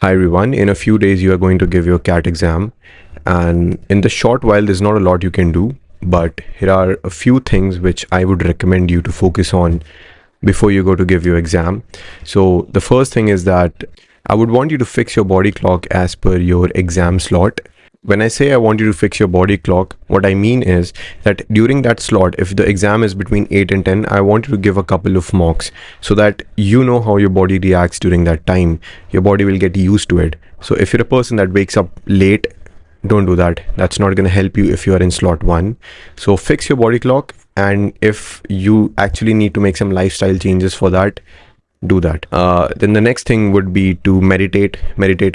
Hi everyone, in a few days you are going to give your CAT exam, and in the short while there's not a lot you can do, but here are a few things which I would recommend you to focus on before you go to give your exam. So the first thing is that I would want you to fix your body clock as per your exam slot. When I say I want you to fix your body clock, what I mean is that during that slot, if the exam is between 8 and 10, I want you to give a couple of mocks so that you know how your body reacts during that time. Your body will get used to it. So if you're a person that wakes up late, don't do that. That's not going to help you if you are in slot 1. So fix your body clock, and if you actually need to make some lifestyle changes for that, do that. Then the next thing would be to meditate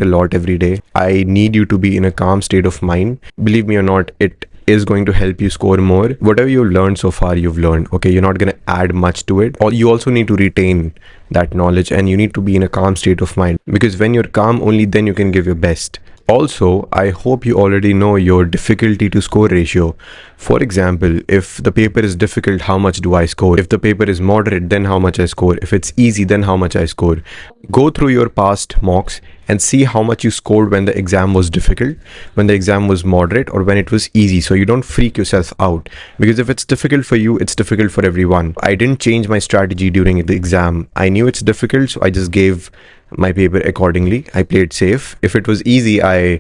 a lot every day. I need you to be in a calm state of mind. Believe me or not, it is going to help you score more. Whatever you learned so far, you've learned. Okay, you're not going to add much to it, or you also need to retain that knowledge, and you need to be in a calm state of mind, because when you're calm, only then you can give your best. Also, I hope you already know your difficulty to score ratio. For example, if the paper is difficult, how much do I score? If the paper is moderate, then how much I score? If it's easy, then how much I score? Go through your past mocks and see how much you scored when the exam was difficult, when the exam was moderate, or when it was easy, so you don't freak yourself out. Because if it's difficult for you, it's difficult for everyone. I didn't change my strategy during the exam. I knew it's difficult, so I just gave my paper accordingly. I played safe. If it was easy, I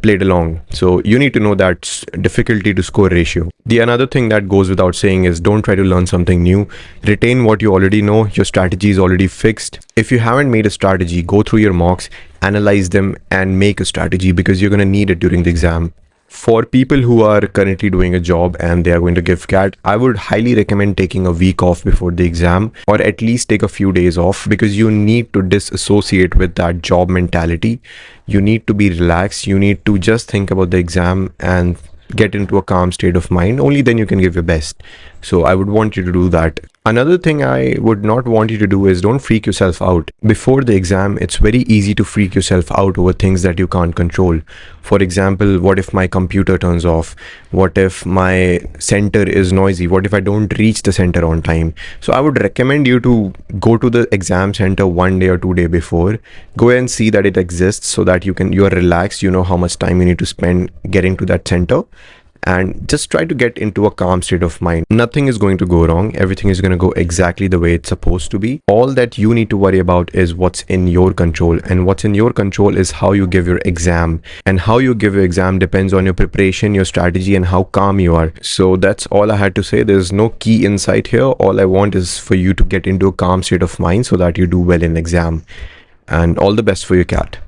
played along. So you need to know that difficulty to score ratio. The another thing that goes without saying is don't try to learn something new. Retain what you already know. Your strategy is already fixed. If you haven't made a strategy, go through your mocks, analyze them, and make a strategy, because you're going to need it during the exam. For people who are currently doing a job and they are going to give CAT, I would highly recommend taking a week off before the exam, or at least take a few days off, because you need to disassociate with that job mentality. You need to be relaxed. You need to just think about the exam and get into a calm state of mind. Only then you can give your best. So I would want you to do that. Another thing I would not want you to do is don't freak yourself out. Before the exam, it's very easy to freak yourself out over things that you can't control. For example, what if my computer turns off? What if my center is noisy? What if I don't reach the center on time? So I would recommend you to go to the exam center 1 day or 2 days before. Go and see that it exists, so that you are relaxed. You know how much time you need to spend getting to that center. And just try to get into a calm state of mind. Nothing is going to go wrong. Everything is going to go exactly the way it's supposed to be. All that you need to worry about is what's in your control. And what's in your control is how you give your exam. And how you give your exam depends on your preparation, your strategy, and how calm you are. So that's all I had to say. There's no key insight here. All I want is for you to get into a calm state of mind so that you do well in exam. And all the best for your CAT.